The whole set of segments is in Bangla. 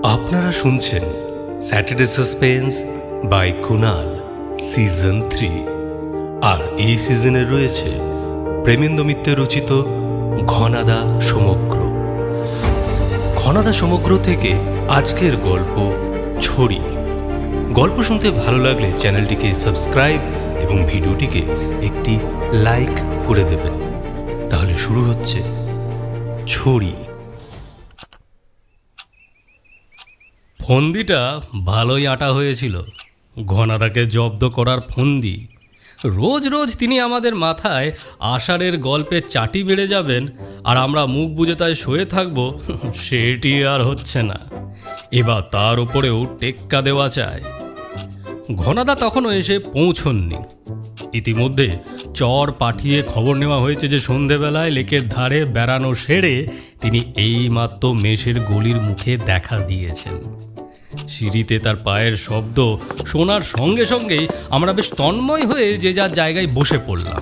আপনারা শুনছেন Saturday suspense by Kunal season 3। আর এই সিজনে রয়েছে প্রেমেন্দ্র মিত্র রচিত ঘনাদা সমগ্র। ঘনাদা সমগ্র থেকে আজকের গল্প ছড়ি। গল্প শুনতে ভালো লাগলে চ্যানেলটিকে সাবস্ক্রাইব এবং ভিডিওটিকে একটি লাইক করে দেবেন। তাহলে শুরু হচ্ছে ছড়ি। ফন্দিটা ভালোই আটা হয়েছিল। ঘনাদাকে জব্দ করার ফন্দি। রোজ রোজ তিনি আমাদের মাথায় আষাঢ়ের গল্পে চাটি বেড়ে যাবেন, আর আমরা মুখ বুজে তাই শুয়ে থাকব, সেটি আর হচ্ছে না। এবার তার উপরেও টেক্কা দেওয়া চায়। ঘনাদা তখনও এসে পৌঁছননি। ইতিমধ্যে চর পাঠিয়ে খবর নেওয়া হয়েছে যে সন্ধেবেলায় লেকের ধারে বেড়ানো সেরে তিনি এইমাত্র মেষের গলির মুখে দেখা দিয়েছেন। সিঁড়িতে তার পায়ের শব্দ শোনার সঙ্গে সঙ্গেই আমরা বেশ তন্ময় হয়ে যে যার জায়গায় বসে পড়লাম।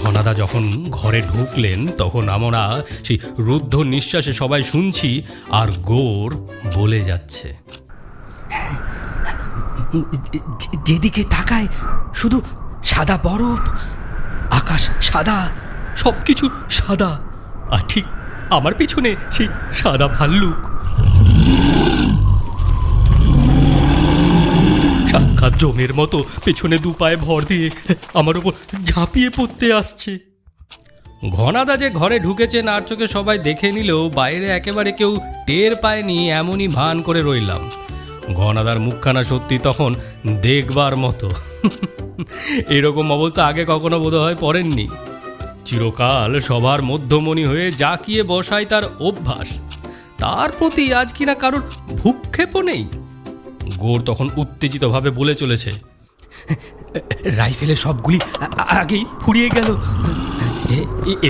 ঘনাদা যখন ঘরে ঢুকলেন তখন আমরা সেই রুদ্ধ নিঃশ্বাসে সবাই শুনছি, আর গোর বলে যাচ্ছে, যেদিকে তাকায় শুধু সাদা বরফ, আকাশ সাদা, সব কিছু সাদা, আর ঠিক আমার পিছনে সেই সাদা ভাল্লুক সাক্ষাৎ জমের মতো পেছনে দু পায়ে ভর দিয়ে আমার উপর ঝাঁপিয়ে পড়তে আসছে। ঘনাদা যে ঘরে ঢুকেছেন আর চোখে সবাই দেখে নিলেও বাইরে একেবারে কেউ টের পায়নি, এমনই ভান করে রইলাম। ঘনাদার মুখখানা সত্যি তখন দেখবার মতো। এরকম অবস্থা আগে কখনো বোধহয় পড়েননি। চিরকাল সবার মধ্যমণি হয়ে জাকিয়ে বসায় তার অভ্যাস, তার প্রতি আজ কিনা কারোর ভূক্ষেপও নেই। গোর তখন উত্তেজিতভাবে বলে চলেছে, রাইফেলের সবগুলি আগেই ফুরিয়ে গেল।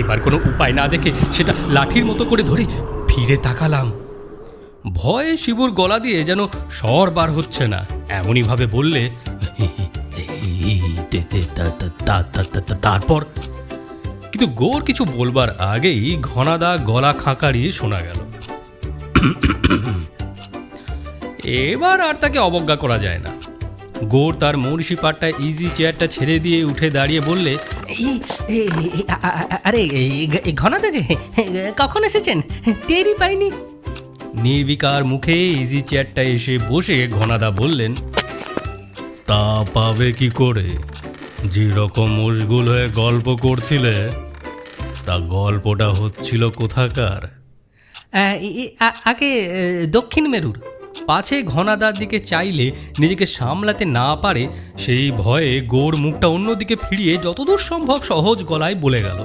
এবার কোনো উপায় না দেখে সেটা লাঠির মতো করে ধরে ফিরে তাকালাম। ভয়ে শিবুর গলা দিয়ে যেন স্বর বার হচ্ছে না, এমনইভাবে বললে, তারপর কিন্তু গোর কিছু বলবার আগেই ঘনাদা গলা খাঁকারিয়ে শোনা গেল। এবার আর তাকে অবজ্ঞা করা যায় না। গোর তার মুর্শি পাট্টায় ইজি চেয়ারটা ছেড়ে দিয়ে উঠে দাঁড়িয়ে বললে, আরে ঘনাদা যে কখন এসেছেন টেরই পাইনি। নির্বিকার মুখে ইজি চেয়ারটা এসে বসে ঘনাদা বললেন, তা পাবে কি করে? যেরকম মশগুল হয়ে গল্প করছিলে, তা গল্পটা হচ্ছিল কোথাকার? আগে দক্ষিণ মেরুর। পাছে ঘনাদার দিকে চাইলে নিজেকে সামলাতে না পারে সেই ভয়ে গোর মুখটা অন্যদিকে ফিরিয়ে যতদূর সম্ভব সহজ গলায় বলে গেল,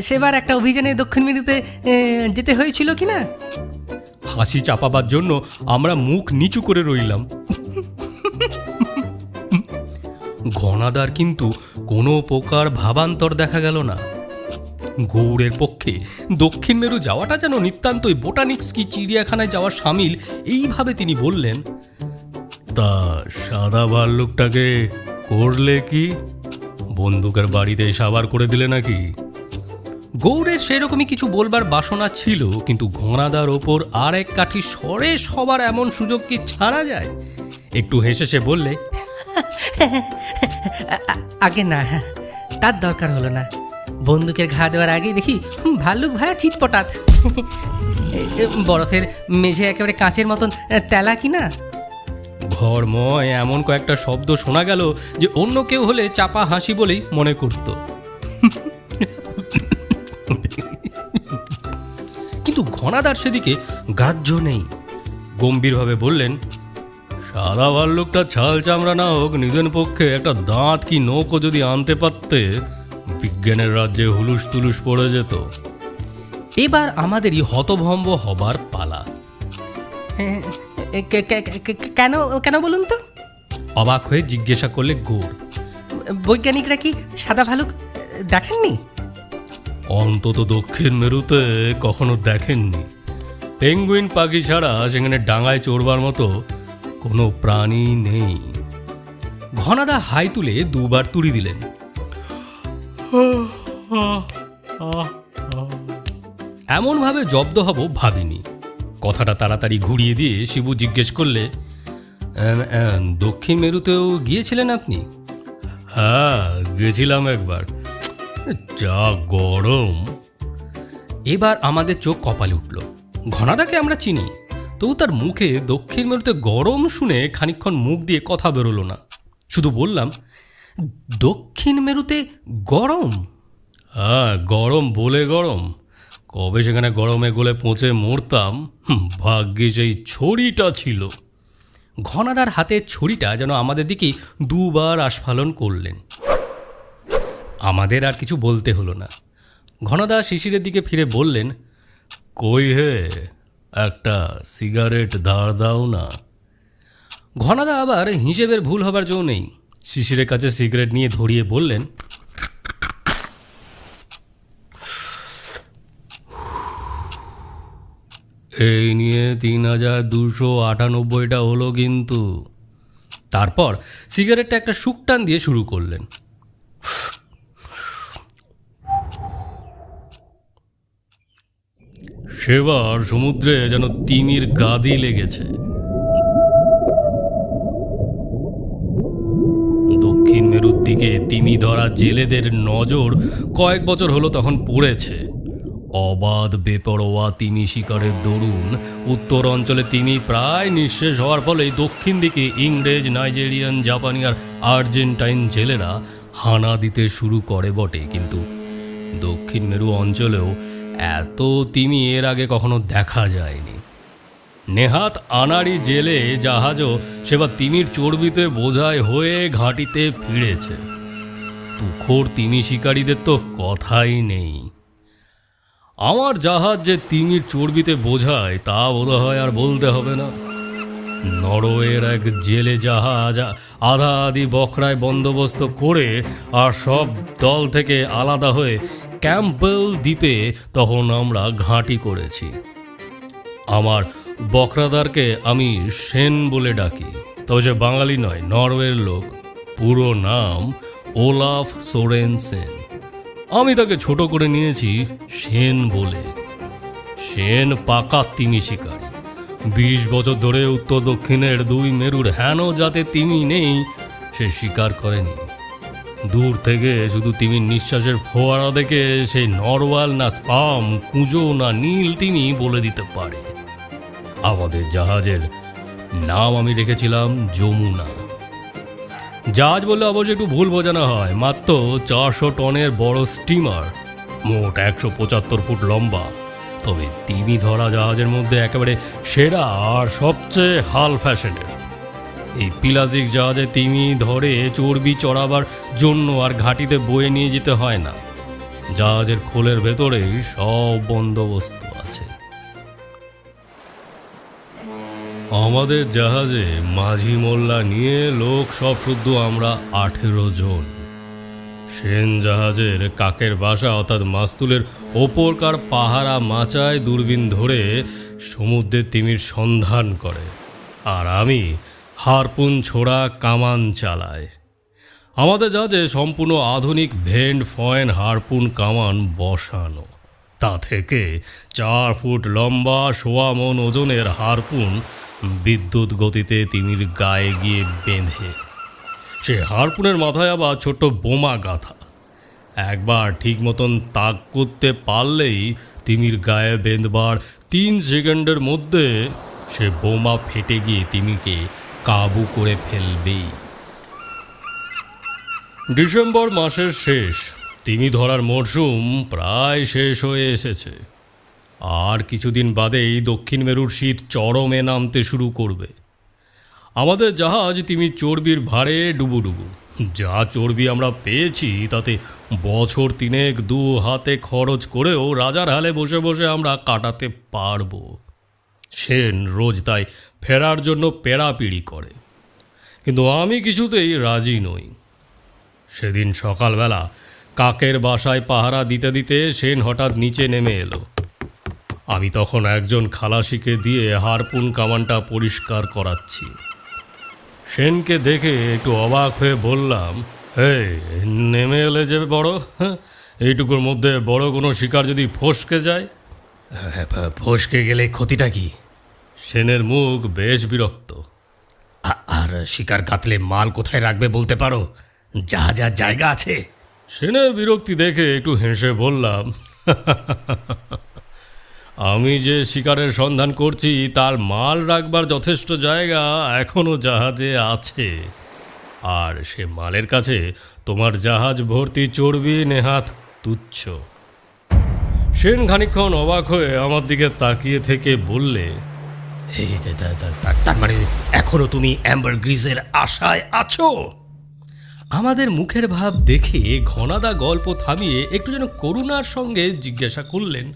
সেবার একটা অভিযানে দক্ষিণ মেরুতে যেতে হয়েছিল কি না? হাসি চাপাবার জন্য আমরা মুখ নিচু করে রইলাম। ঘনাদার কিন্তু কোনো প্রকার ভাবান্তর দেখা গেল না। গৌড়ের পক্ষে দক্ষিণ মেরু যাওয়াটা যেন নিতান্তই বোটানিক্স কি চিড়িয়াখানায় যাওয়ার সামিল। এইভাবে তিনি বললেন, তা সাদা ভাল্লুকটাকে করলে কি? বন্দুকের বাড়িতে সাবার করে দিলে নাকি? গৌড়ের সেরকমই কিছু বলবার বাসনা ছিল, কিন্তু ঘনাদার ওপর আর এক কাঠি সরে সবার এমন সুযোগ কি ছাড়া যায়? একটু হেসে সে বললে, আগে না, তার দরকার হলো না। বন্দুকের ঘা দেওয়ার আগেই দেখি ভাল্লুক ভায়া চিৎপটাত। বরফের মেঝে একেবারে কাঁচের মতন তেলা কি না? ঘরময় এমন কয়েকটা শব্দ শোনা গেল যে অন্য কেউ হলে চাপা হাসি বলেই মনে করত। কিন্তু ঘনাদার সেদিকে গ্রাহ্য নেই। গম্ভীরভাবে বললেন, সাদা ভাল্লুকটা ছাল চামড়া না হোক, নিজের পক্ষে একটা দাঁত কি নৌকো যদি আনতে পারতে, বিজ্ঞানের রাজ্যে হুলুস তুলুস পড়ে যেত। এবার আমাদেরই হতভম্ব হবার পালা। কেন কেন বলুন তো? অবাক হয়ে জিজ্ঞাসা করলে গোর। বৈজ্ঞানিকরা কি সাদা ভালুক দেখেননি? অন্তত দক্ষিণ মেরুতে কখনো দেখেননি। পেঙ্গুইন পাখি ছাড়া সেখানে ডাঙায় চড়বার মতো কোনো প্রাণী নেই। ঘনাদা হাই তুলে দুবার তুড়ি দিলেন। এমনভাবে জব্দ হব ভাবিনি। কথাটা তাড়াতাড়ি ঘুরিয়ে দিয়ে শিবু জিজ্ঞেস করলে, দক্ষিণ মেরুতেও গিয়েছিলেন আপনি? হ্যাঁ, গেছিলাম একবার। যা গরম! এবার আমাদের চোখ কপালে উঠল। ঘনাদাকে আমরা চিনি, তবু তার মুখে দক্ষিণ মেরুতে গরম শুনে খানিকক্ষণ মুখ দিয়ে কথা বেরোলো না। শুধু বললাম, দক্ষিণ মেরুতে গরম? হ্যাঁ, গরম বলে গরম। কবে সেখানে গরমে গলে পচে মরতাম, ভাগ্যে সেই ছড়িটা ছিল। ঘনাদার হাতের ছড়িটা যেন আমাদের দিকেই দুবার আস্ফালন করলেন। আমাদের আর কিছু বলতে হলো না। ঘনাদা শিশিরের দিকে ফিরে বললেন, কই হে, একটা সিগারেট ধার দাও না। ঘনাদা আবার হিসেবের ভুল হবার জো নেই, শিশিরের কাছে সিগারেট নিয়ে ধরিয়ে বললেন, এই নিয়ে ৩,২৯৮টা হলো কিন্তু। তারপর সিগারেটটা একটা শুকটান দিয়ে শুরু করলেন। সেবার সমুদ্রে যেন তিমির গাদি লেগেছে। দক্ষিণ মেরুর দিকে তিমি ধরা জেলেদের নজর কয়েক বছর হলো তখন পড়েছে। অবাধ বেপরোয়া তিমি শিকারের দরুন উত্তর অঞ্চলে তিমি প্রায় নিঃশেষ হওয়ার ফলেই দক্ষিণ দিকে ইংরেজ, নাইজেরিয়ান, জাপানি আর আর্জেন্টাইন জেলেরা হানা দিতে শুরু করে বটে, কিন্তু দক্ষিণ মেরু অঞ্চলেও এত তিমি এর আগে কখনো দেখা যায়নি। নেহাত আনাড়ি জেলে জাহাজও সেবার তিমির চর্বিতে বোঝাই হয়ে ঘাঁটিতে ফিরেছে। তুখোড় তিমি শিকারীদের তো কথাই নেই। আমার জাহাজ যে তিমির চর্বিতে বোঝায় তা বোধহয় আর বলতে হবে না। নরওয়ের এক জেলে জাহাজ আধা আধি বখরায় বন্দোবস্ত করে আর সব দল থেকে আলাদা হয়ে ক্যাম্পবেল দ্বীপে তখন আমরা ঘাঁটি করেছি। আমার বখরাদারকে আমি সেন বলে ডাকি, তবে সে বাঙালি নয়, নরওয়ের লোক। পুরো নাম ওলাফ সোরেনসেন। আমি তাকে ছোট করে নিয়েছি সেন বলে। সেন পাকা তিমি শিকারী। ২০ বছর ধরে উত্তর দক্ষিণের দুই মেরুর হেন যাতে তিমি নেই সে শিকার করেনি। দূর থেকে শুধু তিমির নিঃশ্বাসের ফোয়ারা দেখে সেই নরওয়াল না স্পাম, কুঁজো না নীল তিমি বলে দিতে পারে। আমাদের জাহাজের নাম আমি রেখেছিলাম যমুনা। জাহাজ বললে অবশ্যই একটু ভুল বোঝানো হয়। মাত্র ৪০০ টনের বড় স্টিমার, মোট ১৭৫ ফুট লম্বা। তবে তিমি ধরা জাহাজের মধ্যে একেবারে সেরা আর সবচেয়ে হাল ফ্যাশনের। এই পিলাজিক জাহাজে তিমি ধরে চর্বি চড়াবার জন্য আর ঘাঁটিতে বয়ে নিয়ে যেতে হয় না। জাহাজের খোলের ভেতরেই সব বন্দোবস্ত আছে। আমাদের জাহাজে মাঝি মোল্লা নিয়ে লোক সব শুদ্ধ আমরা ১৮ জন। সেন জাহাজের কাকের বাসা অর্থাৎ মাস্তুলের ওপরকার পাহারা মাচায় দূরবীন ধরে সমুদ্রের তিমির সন্ধান করে, আর আমি হারপুন ছোড়া কামান চালাই। আমাদের জাহাজে সম্পূর্ণ আধুনিক ভেন্ড ফয়েন হারপুন কামান বসানো। তা থেকে ৪ ফুট লম্বা ১.৫ মণ ওজনের হারপুন বিদ্যুৎ গতিতে তিমির গায়ে গিয়ে বেঁধে। সে হারপুনের মাথায় আবার ছোট্ট বোমা গাঁথা। একবার ঠিক মতন তাক করতে পারলেই তিমির গায়ে বেঁধবার ৩ সেকেন্ডের মধ্যে সে বোমা ফেটে গিয়ে তিমিকে কাবু করে ফেলবেই। ডিসেম্বর মাসের শেষ। তিমি ধরার মরশুম প্রায় শেষ হয়ে এসেছে। আর কিছুদিন বাদেই দক্ষিণ মেরুর শীত চরমে নামতে শুরু করবে। আমাদের জাহাজ তিমির চর্বির ভারে ডুবুডুবু। যা চর্বি আমরা পেয়েছি তাতে বছর ৩ দু হাতে খরচ করেও রাজার হালে বসে বসে আমরা কাটাতে পারব। সেন রোজ তাই ফেরার জন্য পেড়াপিড়ি করে, কিন্তু আমি কিছুতেই রাজি নই। সেদিন সকালবেলা কাকের বাসায় পাহারা দিতে দিতে সেন হঠাৎ নিচে নেমে এলো। আমি তখন একজন খালাসিকে দিয়ে হারপুন কামানটা পরিষ্কার করাচ্ছি। সেনকে দেখে একটু অবাক হয়ে বললাম, নেমে এলে যে বড়, এইটুকুর মধ্যে বড় কোনো শিকার যদি ফসকে যায়? ফসকে গেলে ক্ষতিটা কি? সেনের মুখ বেশ বিরক্ত। আর শিকার কাতলে মাল কোথায় রাখবে বলতে পারো? জাহাজের জায়গা আছে? সেনের বিরক্তি দেখে একটু হেসে বললাম, আমি যে শিকারের সন্ধান করছি তার মাল রাখবার যথেষ্ট জায়গা এখনো জাহাজে আছে। আর সে মালের কাছে তোমার জাহাজ ভর্তি চর্বি নেহাত তুচ্ছ। সেন খানিকক্ষণ অবাক হয়ে আমার দিকে তাকিয়ে থেকে বললে, এই তার মানে এখনো তুমি অ্যাম্বার গ্রিজের আশায় আছো? আমাদের মুখের ভাব দেখে ঘনাদা গল্প থামিয়ে একটু যেন করুণার সঙ্গে জিজ্ঞাসা করলেন,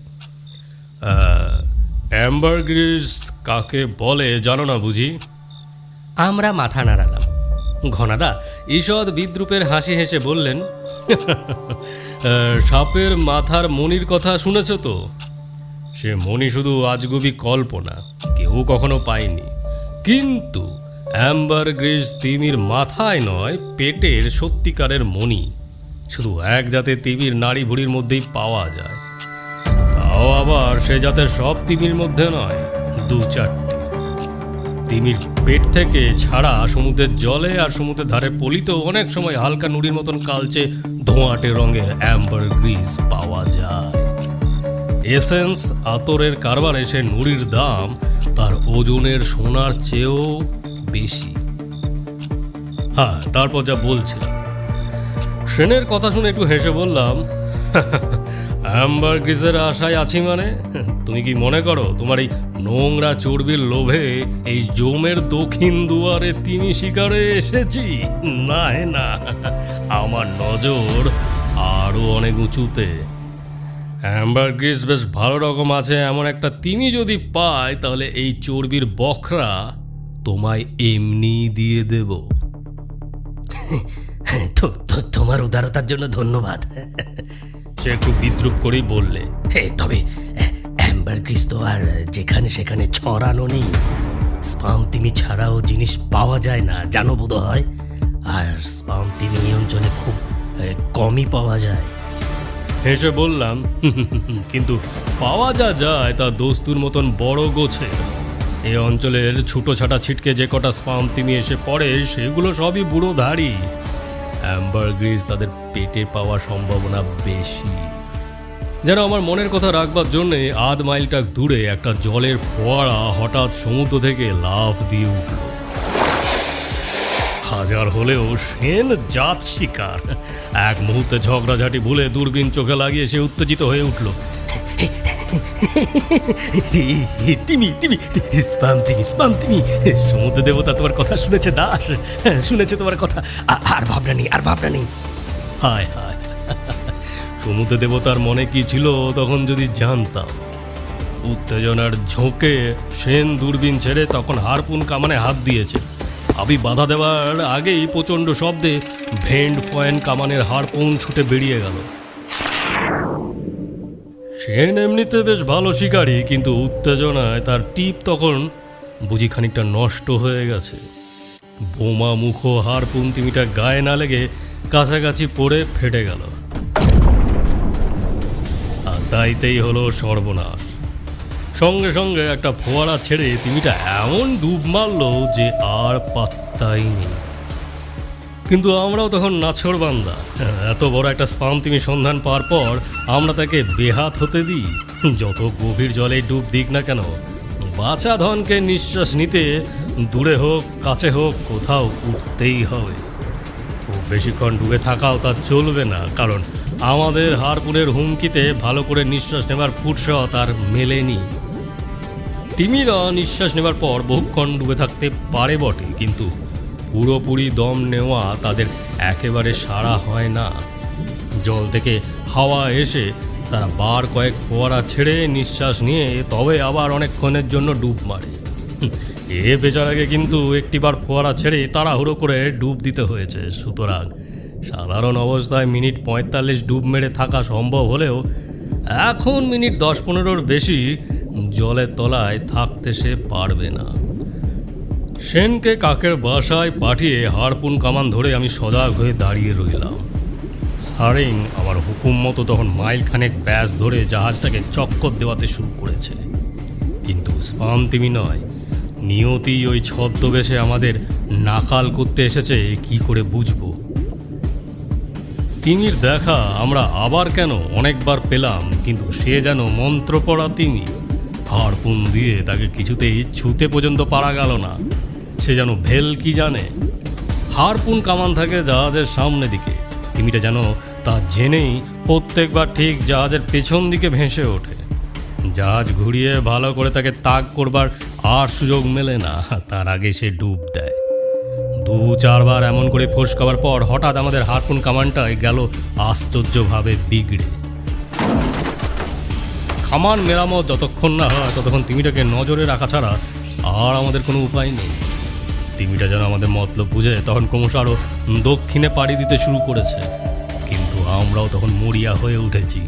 অ্যাম্বার গ্রিজ কাকে বলে জানো না বুঝি? আমরা মাথা নাড়ালাম। ঘনাদা ঈষৎ বিদ্রুপের হাসি হেসে বললেন, সাপের মাথার মণির কথা শুনেছ তো? সে মণি শুধু আজগুবি কল্পনা, কেউ কখনো পায়নি। কিন্তু অ্যাম্বার গ্রিজ তিমির মাথায় নয়, পেটের সত্যিকারের মণি। শুধু এক জাতের তিমির নাড়ি ভুড়ির মধ্যেই পাওয়া যায়। তাও আবার সে জাতের সব তিমির মধ্যে নয়, 2-4টি। তিমির পেট থেকে ছাড়া সমুদ্রের জলে আর সমুদ্রের ধারে পলিতেও অনেক সময় হালকা নুড়ির মতন কালচে ধোঁয়াটে রঙের অ্যাম্বার গ্রিজ পাওয়া যায়। এসেন্স আতরের কারবারে সে নুড়ির দাম তার ওজনের সোনার চেয়েও বেশি। হ্যাঁ, তারপর যা বলছিলাম, সেনের কথা শুনে একটু হেসে বললাম, অ্যাম্বার গ্রিজের আশায় আছি মানে? তুমি কি মনে করো তোমার এই নোংরা চর্বির লোভে এই জমের দক্ষিণ দুয়ারে তিমি শিকারে এসেছি? না না, আমার নজর আরো অনেক উঁচুতে। অ্যাম্বার গ্রিজ বেশ ভালো রকম আছে এমন একটা তিমি যদি পায়, তাহলে এই চর্বির বখরা তোমায় এমনি দিয়ে দেব। তোমার উদারতার জন্য ধন্যবাদ, সে একটু বিদ্রুপ করেই বললে। তবে অ্যাম্বার গ্রিজ তো আর যেখানে সেখানে ছড়ানো নেই। স্পাম তিমি ছাড়াও জিনিস পাওয়া যায় না জানো বোধ হয়। আর স্পাম তিমি এই অঞ্চলে খুব কমই পাওয়া যায়। হেসে বললাম, কিন্তু পাওয়া যা যায় তা দস্তুর মতন বড় গোছে। এই অঞ্চলের ছুটো ছাটা ছিটকে যে কটা স্পাম তিমি এসে পড়ে সেগুলো সবই বুড়ো ধাড়ি। অ্যাম্বার গ্রিজ তাদের পেটে পাওয়ার সম্ভাবনা বেশি। যেন আমার মনের কথা রাখবার জন্যে আধ মাইলটা দূরে একটা জলের ফোয়ারা হঠাৎ সমুদ্র থেকে লাফ দিয়ে উঠল। হাজার হলেও সেন জাত শিকার। এক মুহূর্তে ঝগড়াঝাটি ভুলে দূরবীন চোখে লাগিয়ে সে উত্তেজিত হয়ে উঠল। তিমি তিমি স্পাম তিমি স্পাম তিমি, সমুদ্র দেবতা তোমার কথা শুনেছে দাস, শুনেছে তোমার কথা। আর ভাবনা নেই, আর ভাবনা নেই। হায় হায়, সমুদ্র দেবতার মনে কি ছিল তখন যদি জানতাম। উত্তেজনার ঝোঁকে সেন দূরবীন ছেড়ে তখন হারপুন কামানে হাত দিয়েছে। আমি বাধা দেওয়ার আগেই প্রচণ্ড শব্দে ভেন্ড ফয়েন কামানের হারপুন ছুটে বেরিয়ে গেল। সেন এমনিতে বেশ ভালো শিকারী, কিন্তু উত্তেজনায় তার টিপ তখন বুঝি খানিকটা নষ্ট হয়ে গেছে। বোমা মুখো হারপুন তিমিটা গায়ে না লেগে কাছাকাছি পড়ে ফেটে গেল। আর তাইতেই হলো সর্বনাশ। সঙ্গে সঙ্গে একটা ফোয়ারা ছেড়ে তিমিটা এমন ডুব মারল যে আর পাত্তাই নেই। কিন্তু আমরাও তখন নাছোড়বান্দা। এত বড় একটা স্পাম তিমি সন্ধান পাওয়ার পর আমরা তাকে বেহাত হতে দিই? যত গভীর জলে ডুব দিক না কেন, বাঁচা ধনকে নিঃশ্বাস নিতে দূরে হোক কাছে হোক কোথাও উঠতেই হবে। খুব বেশিক্ষণ ডুবে থাকাও তার চলবে না, কারণ আমাদের হারপুনের হুমকিতে ভালো করে নিঃশ্বাস নেবার ফুরসত আর মেলেনি। তিমিরা নিঃশ্বাস নেবার পর বহুক্ষণ ডুবে থাকতে পারে বটে, কিন্তু পুরোপুরি দম নেওয়া তাদের একেবারে সারা হয় না। জল থেকে হাওয়া এসে তারা বার কয়েক ফোয়ারা ছেড়ে নিঃশ্বাস নিয়ে তবে আবার অনেকক্ষণের জন্য ডুব মারে। এ বেচারাকে কিন্তু একটিবার ফোয়ারা ছেড়ে তাড়াহুড়ো করে ডুব দিতে হয়েছে। সুতরাং সাধারণ অবস্থায় মিনিট 45 ডুব মেরে থাকা সম্ভব হলেও এখন মিনিট 10-15-র বেশি জলের তলায় থাকতে সে পারবে না। সেনকে কাকের বাসায় পাঠিয়ে হারপুন কামান ধরে আমি সজাগ হয়ে দাঁড়িয়ে রইলাম। সারিং আমার হুকুম মতো তখন মাইলখানেক ব্যাস ধরে জাহাজটাকে চক্কর দেওয়াতে শুরু করেছে। কিন্তু স্পাম তিমি নয়, নিয়তি ওই ছদ্মবেশে আমাদের নাকাল করতে এসেছে কি করে বুঝবো। তিমির দেখা আমরা আবার কেন অনেকবার পেলাম, কিন্তু সে যেন মন্ত্রপড়া তিমি। হারপুন দিয়ে তাকে কিছুতেই ছুতে পর্যন্ত পারা গেল না। সে যেন ভেল কি জানে। হারপুন কামান থাকে জাহাজের সামনে দিকে, তিমিটা যেন তা জেনেই প্রত্যেকবার ঠিক জাহাজের পেছন দিকে ভেসে ওঠে। জাহাজ ঘুরিয়ে ভালো করে তাকে তাক করবার আর সুযোগ মেলে না, তার আগে সে ডুব দেয়। 2-4 বার এমন করে ফোঁসকাবার পর হঠাৎ আমাদের হারপুন কামানটায় গেল আশ্চর্যভাবে বিগড়ে। কামান মেরামত যতক্ষণ না হয় ততক্ষণ তিমিটাকে নজরে রাখা ছাড়া আর আমাদের কোনো উপায় নেই। তিমিটা যেন আমাদের মতলব বুঝে তখন ক্রমশ আরও দক্ষিণে পাড়ি দিতে শুরু করেছে, কিন্তু আমরাও তখন মরিয়া হয়ে উঠেছি।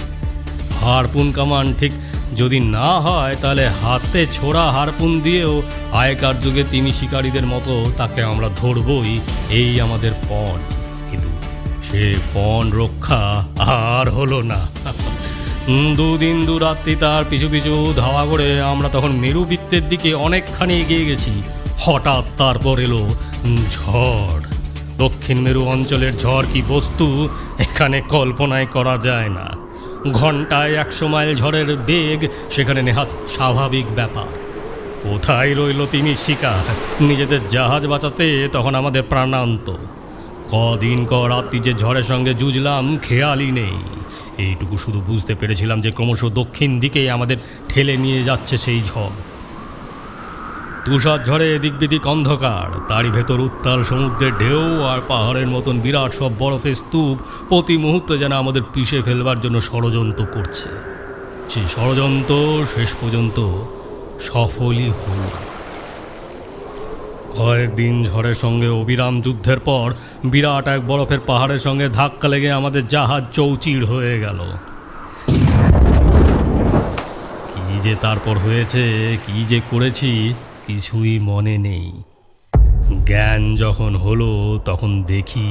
হারপুন কামান ঠিক যদি না হয় তাহলে হাতে ছোড়া হারপুন দিয়েও আগেকার যুগে তিমি শিকারীদের মতো তাকে আমরা ধরবই, এই আমাদের পণ। কিন্তু সে পণ রক্ষা আর হলো না। 2 দিন 2 রাত্রি তার পিছু পিছু ধাওয়া করে আমরা তখন মেরু বৃত্তের দিকে অনেকখানি এগিয়ে গেছি। হঠাৎ তারপর এলো ঝড়। দক্ষিণ মেরু অঞ্চলের ঝড় কি বস্তু এখানে কল্পনাই করা যায় না। ঘন্টায় 100 মাইল ঝড়ের বেগ সেখানে নেহাত স্বাভাবিক ব্যাপার। কোথায় রইল তিমির শিকার? নিজেদের জাহাজ বাঁচাতে তখন আমাদের প্রাণান্ত। কদিন রাত্রি যে ঝড়ের সঙ্গে জুঝলাম খেয়ালই নেই। এইটুকু শুধু বুঝতে পেরেছিলাম যে ক্রমশ দক্ষিণ দিকে আমাদের ঠেলে নিয়ে যাচ্ছে সেই ঝড়। তুষার ঝড়ে এদিক বিদিক অন্ধকার, তারই ভেতর উত্তাল সমুদ্রের ঢেউ আর পাহাড়ের মতন বিরাট সব বরফের স্তূপ প্রতি মুহূর্তে যেন আমাদের পিষে ফেলবার জন্য ষড়যন্ত্র করছে। সেই ষড়যন্ত্র শেষ পর্যন্ত সফলই হল। কয়েকদিন ঝড়ের সঙ্গে অবিরাম যুদ্ধের পর বিরাট এক বরফের পাহাড়ের সঙ্গে ধাক্কা লেগে আমাদের জাহাজ চৌচির হয়ে গেল। কি যে তারপর হয়েছে, কি যে করেছি কিছুই মনে নেই। জ্ঞান যখন হলো তখন দেখি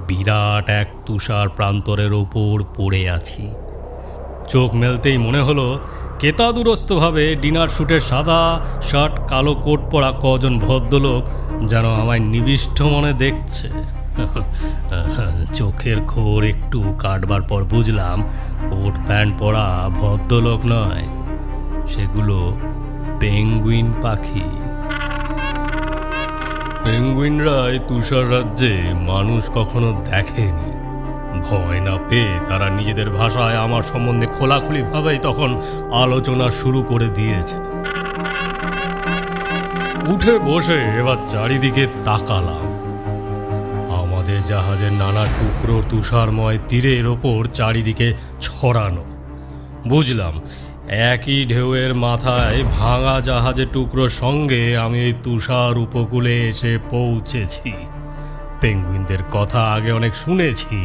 বিরাট এক তুষার প্রান্তরের ওপর পড়ে আছি। চোখ মেলতেই মনে হলো কেতাদুরস্তভাবে ডিনার স্যুটের সাদা শার্ট কালো কোট পরা কজন ভদ্রলোক যেন আমায় নিবিষ্ট মনে দেখছে। চোখের খোর একটু কাটবার পর বুঝলাম কোট প্যান্ট পরা ভদ্রলোক নয়, সেগুলো পেঙ্গুইন পাখি। পেঙ্গুইনরা এই তুষার রাজ্যে মানুষ কখনো দেখেনি। ভয় না পেয়ে তারা নিজেদের ভাষায় আমার সম্বন্ধে খোলাখুলিভাবেই তখন আলোচনা শুরু করে দিয়েছে। উঠে বসে এবার চারিদিকে তাকালাম। আমাদের জাহাজের নানা টুকরো তুষারময় তীরের ওপর চারিদিকে ছড়ানো। বুঝলাম একই ঢেউয়ের মাথায় ভাঙা জাহাজের টুকরোর সঙ্গে আমি এই তুষার উপকূলে এসে পৌঁছেছি। পেঙ্গুইনদের কথা আগে অনেক শুনেছি।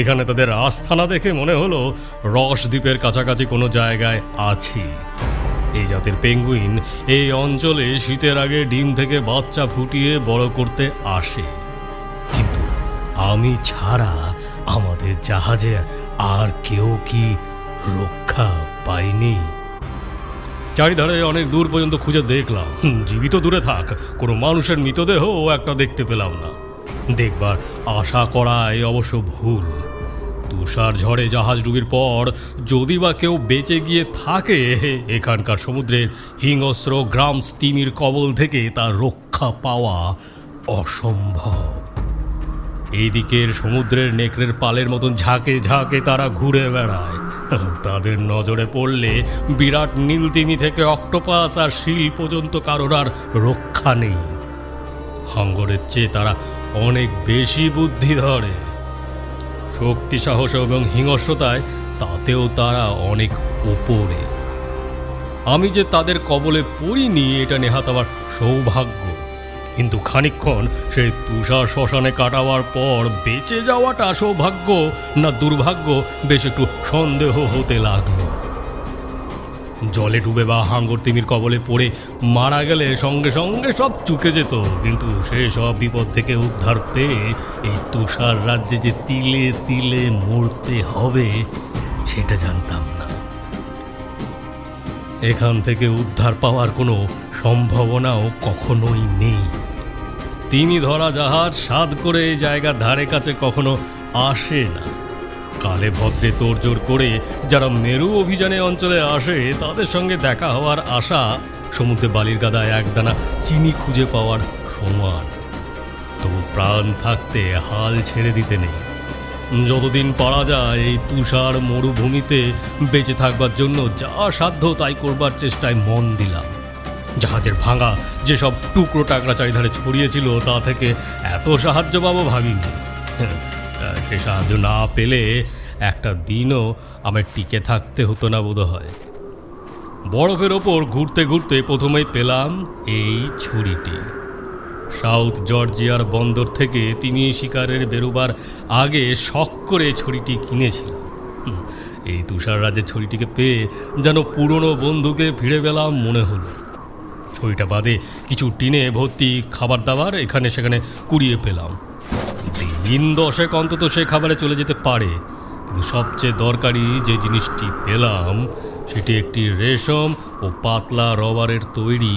এখানে তাদের আস্থানা দেখে মনে হলো রস দ্বীপের কাছাকাছি কোনো জায়গায় আছি। এই জাতের পেঙ্গুইন এই অঞ্চলে শীতের আগে ডিম থেকে বাচ্চা ফুটিয়ে বড় করতে আসে, কিন্তু আমি ছাড়া আমাদের জাহাজে আর কেউ কি রক্ষা পাইনি? চারিধারে অনেক দূর পর্যন্ত খুঁজে দেখলাম, জীবিত দূরে থাক, কোনো মানুষের মৃতদেহও একটা দেখতে পেলাম না। দেখবার আশা করাই অবশ্য ভুল। তুষার ঝড়ে জাহাজ ডুবির পর যদি বা কেউ বেঁচে গিয়ে থাকে, এখানকার সমুদ্রের হিংস্র গ্রাম তিমির কবল থেকে তার রক্ষা পাওয়া অসম্ভব। এই দিকের সমুদ্রের নেকড়ের পালের মতন ঝাঁকে ঝাঁকে তারা ঘুরে বেড়ায়। তাদের নজরে পড়লে বিরাট নীলতিমি থেকে অক্টোপাস আর শিল পর্যন্ত কারোর আর রক্ষা নেই। হাঙ্গরের চেয়ে তারা অনেক বেশি বুদ্ধি ধরে। শক্তি, সাহস এবং হিংস্রতায় তাতেও তারা অনেক ওপরে। আমি যে তাদের কবলে পড়িনি এটা নেহাত আমার সৌভাগ্য, কিন্তু খানিকক্ষণ সেই তুষার শ্মশানে কাটাবার পর বেঁচে যাওয়াটা সৌভাগ্য না দুর্ভাগ্য বেশ একটু সন্দেহ হতে লাগলো। জলে ডুবে বা হাঙ্গর তিমির কবলে পড়ে মারা গেলে সঙ্গে সঙ্গে সব চুকে যেত, কিন্তু সেই সব বিপদ থেকে উদ্ধার পেয়ে এই তুষার রাজ্যে যে তিলে তিলে মরতে হবে সেটা জানতাম না। এখান থেকে উদ্ধার পাওয়ার কোনো সম্ভাবনাও কখনোই নেই। তিমি ধরা জাহাজ স্বাদ করে এই জায়গার ধারে কাছে কখনো আসে না। কালে ভদ্রে তোড়জোড় করে যারা মেরু অভিযানে অঞ্চলে আসে তাদের সঙ্গে দেখা হওয়ার আশা সমুদ্রে বালির গাদায় একদানা চিনি খুঁজে পাওয়ার সমান। তবু প্রাণ থাকতে হাল ছেড়ে দিতে নেই। যতদিন পারা যায় এই তুষার মরুভূমিতে বেঁচে থাকবার জন্য যা সাধ্য তাই করবার চেষ্টায় মন দিলাম। জাহাজের ভাঙা যেসব টুকরো টাকরা চারিধারে ছড়িয়েছিল তা থেকে এত সাহায্য পাবো ভাবিনি। সে সাহায্য না পেলে একটা দিনও আমার টিকে থাকতে হতো না বোধ হয়। বরফের ওপর ঘুরতে ঘুরতে প্রথমেই পেলাম এই ছুরিটি। সাউথ জর্জিয়ার বন্দর থেকে তিমি শিকারের বেরোবার আগে শখ করে ছুরিটি কিনেছিল। এই তুষার রাজের ছুরিটিকে পেয়ে যেন পুরনো বন্ধুকে ফিরে পেলাম মনে হলো। ছুরিটা বাদে কিছু টিনে ভর্তি খাবার দাবার এখানে সেখানে কুড়িয়ে পেলাম। দিন 10 অন্তত সে খাবারে চলে যেতে পারে। কিন্তু সবচেয়ে দরকারি যে জিনিসটি পেলাম সেটি একটি রেশম ও পাতলা রবারের তৈরি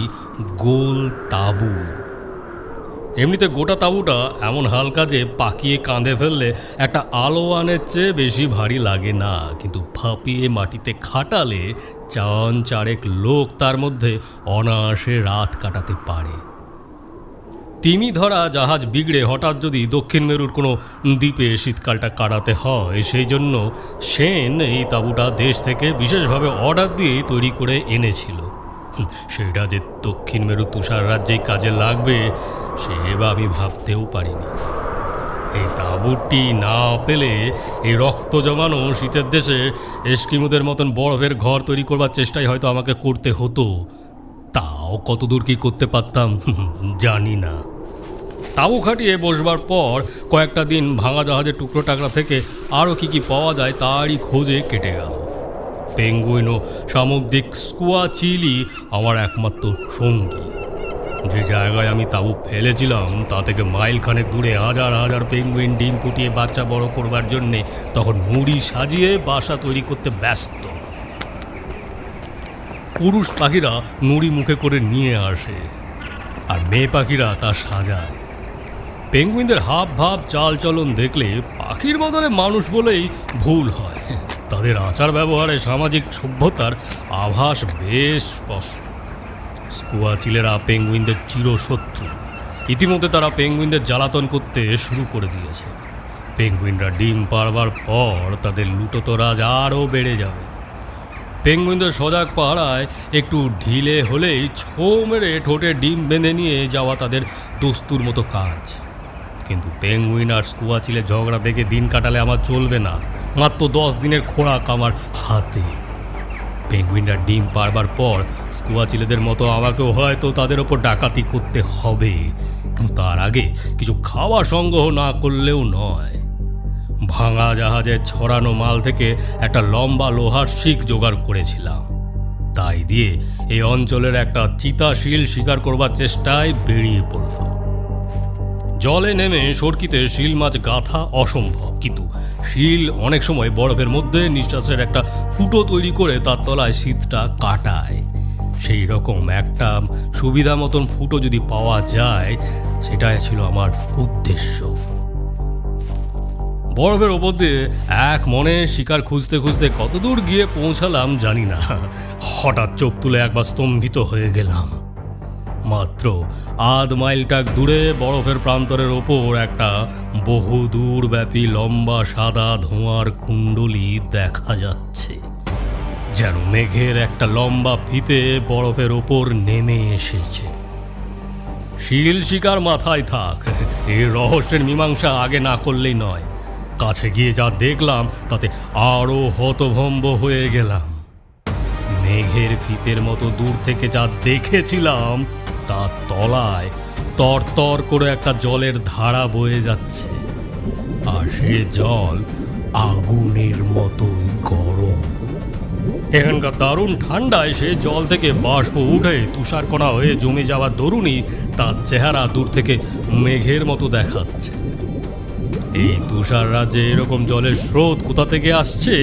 গোল তাঁবু। এমনিতে গোটা তাঁবুটা এমন হালকা যে পাকিয়ে কাঁধে ফেললে একটা আলোয়ানের চেয়ে বেশি ভারী লাগে না, কিন্তু ফাঁপিয়ে মাটিতে খাটালে 4 লোক তার মধ্যে অনায়াসে রাত কাটাতে পারে। তিমি ধরা জাহাজ বিগড়ে হঠাৎ যদি দক্ষিণ মেরুর কোনো দ্বীপে শীতকালটা কাটাতে হয়, সেই জন্য সেন এই তাঁবুটা দেশ থেকে বিশেষভাবে অর্ডার দিয়ে তৈরি করে এনেছিল। সেটা যে দক্ষিণ মেরু তুষার রাজ্যেই কাজে লাগবে সে বা আমি ভাবতেও পারিনি। এই তাঁবুটি না পেলে এই রক্ত জমানো শীতের দেশে এস্কিমোদের মতন বরফের ঘর তৈরি করবার চেষ্টাই হয়তো আমাকে করতে হতো। তাও কতদূর কি করতে পারতাম জানি না। তাঁবু খাটিয়ে বসবার পর কয়েকটা দিন ভাঙা জাহাজের টুকরো টাকরা থেকে আরও কি পাওয়া যায় তারই খোঁজে কেটে গেল। পেঙ্গুইন ও সামুদ্রিক স্কুয়া চিলি আমার একমাত্র সঙ্গী। যে জায়গায় আমি তাঁবু ফেলেছিলাম তা থেকে মাইল খানেক দূরে হাজার হাজার পেঙ্গুইন ডিম ফুটিয়ে বাচ্চা বড় করবার জন্যে তখন নুড়ি সাজিয়ে বাসা তৈরি করতে ব্যস্ত। পুরুষ পাখিরা নুড়ি মুখে করে নিয়ে আসে আর মেয়ে পাখিরা তা সাজায়। পেঙ্গুইনদের হাব ভাব চাল চলন দেখলে পাখির বদলে মানুষ বলেই ভুল হয়। তাদের আচার ব্যবহারে সামাজিক সভ্যতার আভাস বেশ স্পষ্ট। স্কুয়া চিলেরা পেঙ্গুইনদের চিরশত্রু। ইতিমধ্যে তারা পেঙ্গুইনদের জ্বালাতন করতে শুরু করে দিয়েছে। পেঙ্গুইনরা ডিম পাড়বার পর তাদের লুটোতরাজ আরও বেড়ে যাবে। পেঙ্গুইনদের সজাগ পাহারায় একটু ঢিলে হলেই ছো মেরে ঠোঁটে ডিম বেঁধে নিয়ে যাওয়া তাদের দস্তুর মতো কাজ। কিন্তু পেঙ্গুইন আর স্কুয়া চিলে ঝগড়া দেখে দিন কাটালে আমার চলবে না। মাত্র 10 দিনের খোরাক আমার হাতে। পেঙ্গুইনরা ডিম পারবার পর স্কুয়া চিলেদের মতো আমাকেও হয়তো তাদের ওপর ডাকাতি করতে হবে, কিন্তু তার আগে কিছু খাওয়া সংগ্রহ না করলেও নয়। ভাঙা জাহাজে ছড়ানো মাল থেকে একটা লম্বা লোহার শিক জোগাড় করেছিলাম। তাই দিয়ে এই অঞ্চলের একটা চিতাশীল শিকার করবার চেষ্টায় বেরিয়ে পড়লাম। জলে নেমে সরকিতে শিল মাছ গাঁথা অসম্ভব, কিন্তু শিল অনেক সময় বরফের মধ্যে নিঃশ্বাসের একটা ফুটো তৈরি করে তার তলায় শীতটা কাটায়। সেই রকম একটা সুবিধা মতন ফুটো যদি পাওয়া যায় সেটাই ছিল আমার উদ্দেশ্য। বরফের ওপর দিয়ে এক মনে শিকার খুঁজতে খুঁজতে কতদূর গিয়ে পৌঁছালাম জানি না। হঠাৎ চোখ তুলে একবার স্তম্ভিত হয়ে গেলাম। মাত্র আধ মাইলটাক দূরে বরফের প্রান্তরের ওপর একটা বহুদূর ব্যাপী লম্বা সাদা ধোঁয়ার কুণ্ডলী দেখা যাচ্ছে, যেন মেঘের একটা লম্বা ফিতে বরফের ওপর নেমে এসেছে। শিল শিকার মাথায় থাক, এই রহস্যের মীমাংসা আগে না করলেই নয়। কাছে গিয়ে যা দেখলাম তাতে আরও হতভম্ব হয়ে গেলাম। মেঘের ফিতের মতো দূর থেকে যা দেখেছিলাম তার তলায় তরতর করে একটা জলের ধারা বয়ে যাচ্ছে, আর সে জল আগুনের মতোই গরম। এখানকার দারুণ ঠান্ডায় সে জল থেকে বাষ্প উঠে তুষারকণা হয়ে জমে যাওয়ার দরুনই তার চেহারা দূর থেকে মেঘের মতো দেখাচ্ছে। এই তুষার রাজ্যে এরকম জলের স্রোত কোথা থেকে আসছে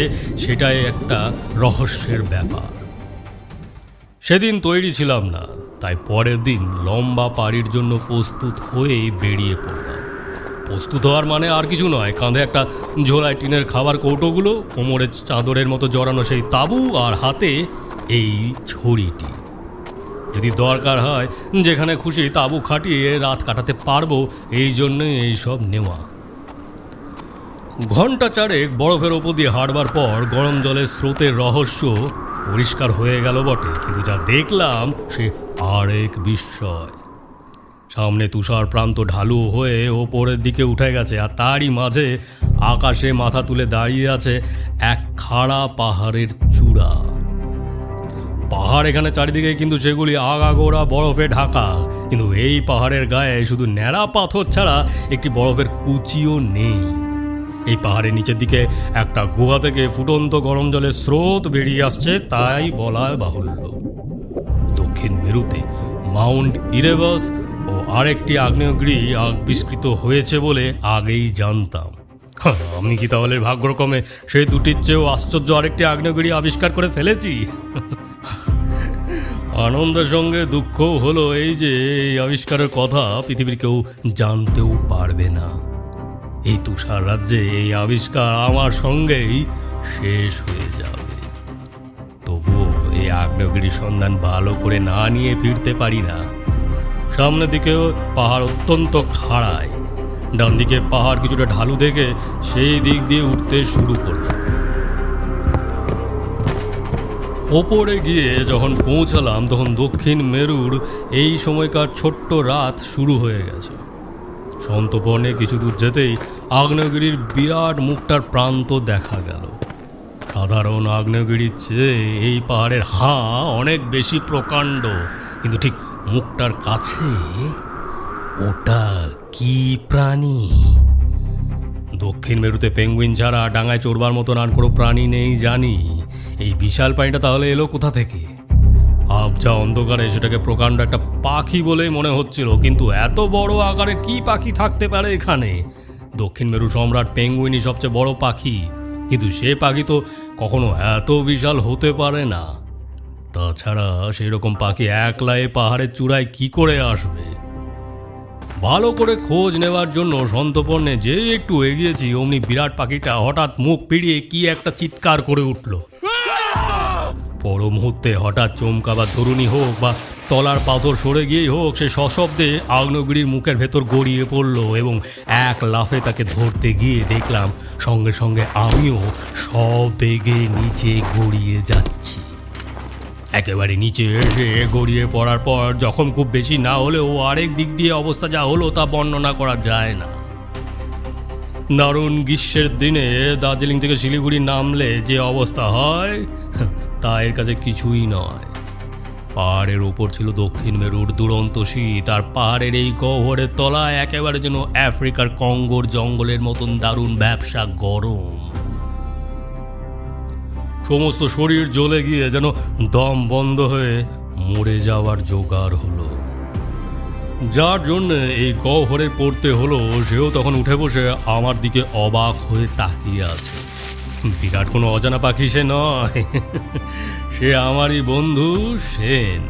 সেটাই একটা রহস্যের ব্যাপার। সেদিন তৈরি ছিলাম না, তাই পরের দিন লম্বা পাড়ির জন্য প্রস্তুত হয়েই বেরিয়ে পড়লাম। প্রস্তুত হওয়ার মানে আর কিছু নয়, কাঁধে একটা ঝোলায় টিনের খাবার কৌটোগুলো, কোমরে চাদরের মতো জড়ানো সেই তাঁবু, আর হাতে এই ছড়িটি। যদি দরকার হয় যেখানে খুশি তাঁবু খাটিয়ে রাত কাটাতে পারবো, এই জন্যই এইসব নেওয়া। ঘন্টা চারেক বরফের ওপর দিয়ে হাঁটবার পর গরম জলের স্রোতের রহস্য পরিষ্কার হয়ে গেল বটে, কিন্তু যা দেখলাম সে আরেক বিস্ময়। সামনে তুষার প্রান্ত ঢালু হয়ে ওপরের দিকে উঠে গেছে, আর তারই মাঝে আকাশে মাথা তুলে দাঁড়িয়ে আছে এক খাড়া পাহাড়ের চূড়া। পাহাড় এখানে চারিদিকে, কিন্তু সেগুলি আগাগোড়া বরফে ঢাকা। কিন্তু এই পাহাড়ের গায়ে শুধু ন্যাড়া পাথর ছাড়া একটি বরফের কুচিও নেই। এই পাহাড়ের নিচের দিকে একটা গুহা থেকে ফুটন্ত গরম জলের স্রোত বেরিয়ে আসছে, তাই বলা বাহুল্য। দক্ষিণ মেরুতে মাউন্ট ইরেবাস ও আরেকটি আগ্নেয়গিরি আবিষ্কৃত হয়েছে বলে আগেই জানতাম। আমি কি তাহলে ভাগ্যক্রমে সেই দুটির চেয়েও আশ্চর্য আরেকটি আগ্নেয়গিরি আবিষ্কার করে ফেলেছি? আনন্দের সঙ্গে দুঃখও হলো এই যে এই আবিষ্কারের কথা পৃথিবীর কেউ জানতেও পারবে না। এই তুষার রাজ্যে এই আবিষ্কার আমার সঙ্গেই শেষ হয়ে যাবে। তবুও এই আগ্নেয়গিরির সন্ধান ভালো করে না নিয়ে ফিরতে পারি না। সামনের দিকেও পাহাড় অত্যন্ত খাড়ায়, ডান দিকে পাহাড় কিছুটা ঢালু দেখে সেই দিক দিয়ে উঠতে শুরু করলাম। ওপরে গিয়ে যখন পৌঁছালাম তখন দক্ষিণ মেরুর এই সময়কার ছোট্ট রাত শুরু হয়ে গেছে। সন্তর্পণে কিছু দূর যেতেই আগ্নেয়গিরির বিরাট মুখটার প্রান্ত দেখা গেল। সাধারণ আগ্নেয়গিরির চেয়ে এই পাহাড়ের হাঁ অনেক বেশি প্রকাণ্ড, কিন্তু ঠিক মুখটার কাছে ওটা কি প্রাণী? দক্ষিণ মেরুতে পেঙ্গুইন ছাড়া ডাঙায় চড়বার মতন আর কোনো প্রাণী নেই জানি। এই বিশাল প্রাণীটা তাহলে এলো কোথা থেকে? আবছা অন্ধকারে সেটাকে প্রকাণ্ড একটা পাখি বলেই মনে হচ্ছিল, কিন্তু এত বড় আকারে কি পাখি থাকতে পারে এখানে? দক্ষিণ মেরু সম্রাট পেঙ্গুইনই সবচেয়ে বড় পাখি, কিন্তু সে পাখি তো কখনো এত বিশাল হতে পারে না। তাছাড়া সেই রকম পাখি একলা এ পাহাড়ের চূড়ায় কি করে আসবে? ভালো করে খোঁজ নেওয়ার জন্য সন্তর্পণে যে একটু এগিয়েছি, অমনি বিরাট পাখিটা হঠাৎ মুখ ফিরিয়ে কি একটা চিৎকার করে উঠল। পর মুহূর্তে হঠাৎ চমকা বা তরুণী হোক বা তলার পাথর সরে গিয়েই হোক, সে সশব্দে আগ্নেয়গিরির মুখের ভেতর গড়িয়ে পড়ল এবং এক লাফে তাকে ধরতে গিয়ে দেখলাম সঙ্গে সঙ্গে আমিও সবেগে নিচে গড়িয়ে যাচ্ছি। একেবারে নিচে এসে গড়িয়ে পড়ার পর যখন খুব বেশি না হলেও আরেক দিক দিয়ে অবস্থা যা হলো তা বর্ণনা করা যায় না। দারুণ গ্রীষ্মের দিনে দার্জিলিং থেকে শিলিগুড়ি নামলে যে অবস্থা হয় তা এর কাছে কিছুই নয়। পাহাড়ের ওপর ছিল দক্ষিণ মেরুর দুরন্ত শীত, আর পাহাড়ের এই গহ্বরের তলায় একেবারে যেন আফ্রিকার কঙ্গোর জঙ্গলের মতন দারুণ ব্যবসা গরম। সমস্ত শরীর জ্বলে গিয়ে যেন দম বন্ধ হয়ে মরে যাওয়ার জোগাড় হলো। যার জন্য এই গহ্বরে পড়তে হলো সেও তখন উঠে বসে আমার দিকে অবাক হয়ে তাকিয়ে আছে। বিরাট কোনো অজানা পাখি সে নয়, সে আমারই বন্ধু সেন।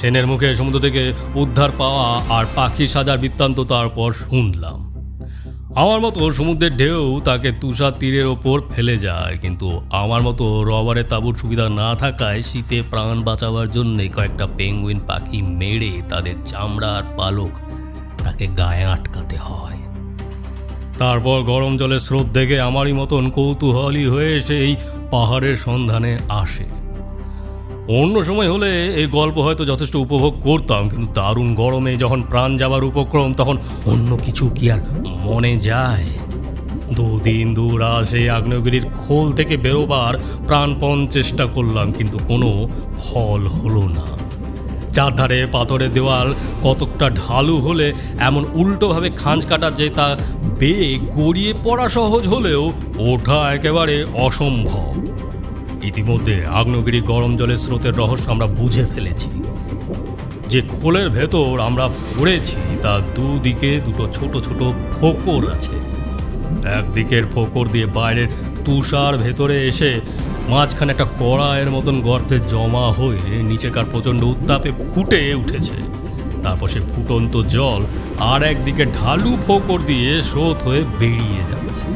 সেনের মুখে সমুদ্র থেকে উদ্ধার পাওয়া আর পাখি সাজার বৃত্তান্ত তারপর শুনলাম। আমার মতো সমুদ্রের ঢেউ তাকে তুষার তীরের ওপর ফেলে যায়, কিন্তু আমার মতো রবারের তাঁবুর সুবিধা না থাকায় শীতে প্রাণ বাঁচাবার জন্যে কয়েকটা পেঙ্গুইন পাখি মেরে তাদের চামড়া আর পালক তাকে গায়ে আটকাতে হয়। তারপর গরম জলের স্রোত দেখে আমারই মতন কৌতূহলী হয়ে সেই পাহাড়ের সন্ধানে আসে। অন্য সময় হলে এই গল্প হয়তো যথেষ্ট উপভোগ করতাম, কিন্তু দারুণ গরমে যখন প্রাণ যাবার উপক্রম তখন অন্য কিছু কি আর মনে যায়? দুদিন দুরাত সেই আগ্নেয়গিরির খোল থেকে বেরোবার প্রাণপণ চেষ্টা করলাম, কিন্তু কোনো ফল হলো না। চারধারে পাথরের দেওয়াল কতকটা ঢালু হলে এমন উল্টোভাবে খাঁজ কাটা যে তা বেয়ে গড়িয়ে পড়া সহজ হলেও ওঠা একেবারে অসম্ভব। ইতিমধ্যে আগ্নেয়গিরি গরম জলের স্রোতের রহস্য আমরা বুঝে ফেলেছি। যে খোলের ভেতর আমরা পড়েছি তার দুদিকে দুটো ছোট ছোট ফোকর আছে। একদিকের ফোকর দিয়ে বাইরের তুষার ভেতরে এসে মাঝখানে একটা কড়াইয়ের মতন গর্তে জমা হয়ে নিচেকার প্রচণ্ড উত্তাপে ফুটে উঠেছে। তারপর সে ফুটন্ত জল আর একদিকে ঢালু ফোকর দিয়ে স্রোত হয়ে বেরিয়ে যাচ্ছে।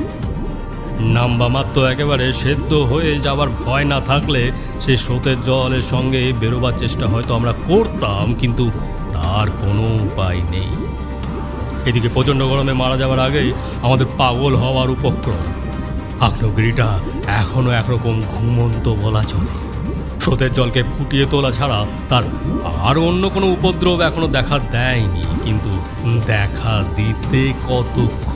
নাম্বা মাত্র একেবারে সেদ্ধ হয়ে যাবার ভয় না থাকলে সেই স্রোতের জলের সঙ্গে বেরোবার চেষ্টা হয়তো আমরা করতাম, কিন্তু তার কোনো উপায় নেই। এদিকে প্রচণ্ড গরমে মারা যাওয়ার আগেই আমাদের পাগল হওয়ার উপক্রম। আগ্নেয়গিরিটা এখনো একরকম ঘুমন্ত বলা চলে। স্রোতের জলকে ফুটিয়ে তোলা ছাড়া তার আর অন্য কোনো উপদ্রব এখনো দেখা দেয়নি, কিন্তু দেখা দিতে কতক্ষণ।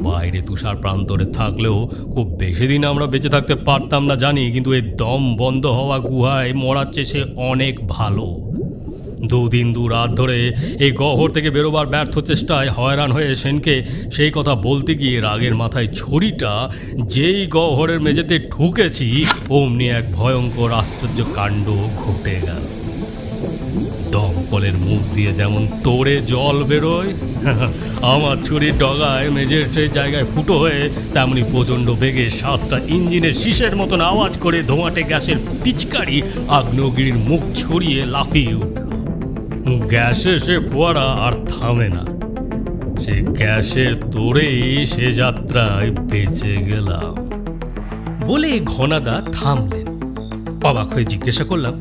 বাইরে তুষার প্রান্তরে থাকলেও খুব বেশি দিন আমরা বেঁচে থাকতে পারতাম না জানি, কিন্তু এই দম বন্ধ হওয়া গুহায় মরার চেয়ে সে অনেক ভালো। দুদিন দু রাত ধরে এই গহ্বর থেকে বেরোবার ব্যর্থ চেষ্টায় হয়রান হয়ে সেনকে সেই কথা বলতে গিয়ে রাগের মাথায় ছড়িটা যেই গহ্বরের মেঝেতে ঠুকেছি, অমনি এক ভয়ঙ্কর আশ্চর্য কাণ্ড ঘটে গেল। দমকলের মুখ দিয়ে যেমন তোড়ে জল বেরোয়, আমার ছুরির ডগায় মেঝের সেই জায়গায় ফুটো হয়ে তেমনি প্রচণ্ড বেগে 7টা ইঞ্জিনের শীষের মতন আওয়াজ করে ধোঁয়াটে গ্যাসের পিচকারি আগ্নেয়গিরির মুখ ছড়িয়ে লাফিয়ে উঠল। গ্যাসের সে ফোয়ারা আর থামে না। সে গ্যাসের তোড়েই সে যাত্রায় বেঁচে গেলাম বলে ঘনাদা থামলেন। অবাক হয়ে জিজ্ঞাসা করলাম,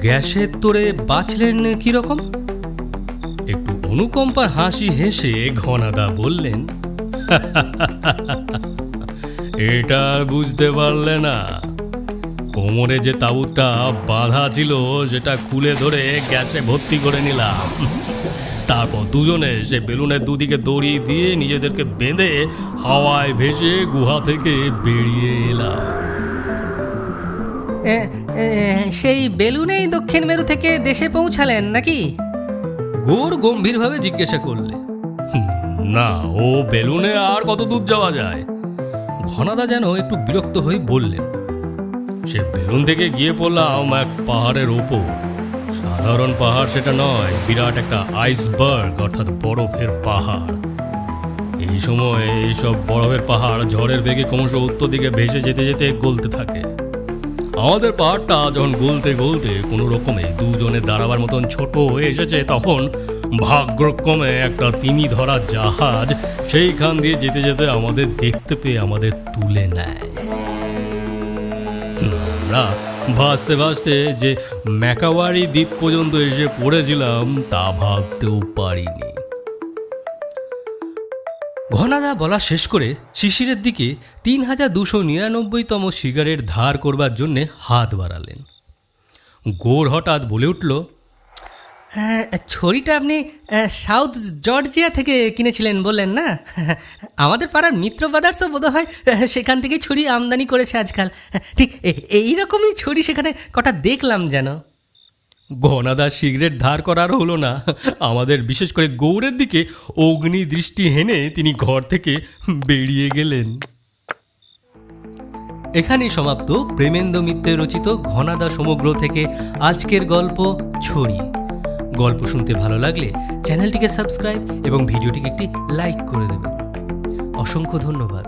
গ্যাসের তোড়ে বাঁচলেন কিরকম? একটু অনুকম্পার হাসি হেসে ঘনাদা বললেন, এটা বুঝতে পারলে না? কোমরে যে তাঁবুটা বাঁধা ছিল সেটা খুলে ধরে গ্যাসে ভর্তি করে নিলাম। তারপর দুজনে সে বেলুনের দুদিকে দড়ি দিয়ে নিজেদেরকে বেঁধে হাওয়ায় ভেসে গুহা থেকে বেরিয়ে এলাম। সেই বেলুনেই দক্ষিণ মেরু থেকে দেশে পৌঁছালেন নাকি? গৌর গম্ভীরভাবে জিজ্ঞাসা করলে। না, ও বেলুনে আর কত দূর যাওয়া যায়? ঘনাদা যেন একটু বিরক্ত হয়ে বললেন, সে বেলুন থেকে গিয়ে পড়লাম এক পাহাড়ের ওপর। সাধারণ পাহাড় সেটা নয়, বিরাট একটা আইসবার্গ, অর্থাৎ বরফের পাহাড়। এই সময় এইসব বরফের পাহাড় ঝড়ের বেগে ক্রমশ উত্তর দিকে ভেসে যেতে যেতে গলতে থাকে। আমাদের পাহাড়টা যখন গলতে গলতে কোনো রকমে দুজনে দাঁড়াবার মতন ছোট হয়ে এসেছে, তখন ভাগ্যক্রমে একটা তিমি ধরা জাহাজ সেইখান দিয়ে যেতে যেতে আমাদের দেখতে পেয়ে আমাদের তুলে নেয়। আমরা ভাসতে ভাসতে যে ম্যাকাওয়ারি দ্বীপ পর্যন্ত এসে পড়েছিলাম তা ভাবতেও পারিনি। ঘনাদা বলা শেষ করে শিশিরের দিকে 3299তম সিগারেট ধার করবার জন্যে হাত বাড়ালেন। গোর হঠাৎ বলে উঠল, ছড়িটা আপনি সাউথ জর্জিয়া থেকে কিনেছিলেন বললেন না? আমাদের পাড়ার মিত্র ব্রাদার্সও বোধহয় সেখান থেকে ছড়ি আমদানি করেছে আজকাল। ঠিক এইরকমই ছড়ি সেখানে কটা দেখলাম যেন। ঘনাদার সিগারেট ধার করার হলো না। আমাদের বিশেষ করে গৌরের দিকে অগ্নি দৃষ্টি হেনে তিনি ঘর থেকে বেরিয়ে গেলেন। এখানেই সমাপ্ত প্রেমেন্দ্র মিত্রের রচিত ঘনাদা সমগ্র থেকে আজকের গল্প ছড়ি। গল্প শুনতে ভালো লাগলে চ্যানেলটিকে সাবস্ক্রাইব এবং ভিডিওটিকে একটি লাইক করে দেবেন। অসংখ্য ধন্যবাদ।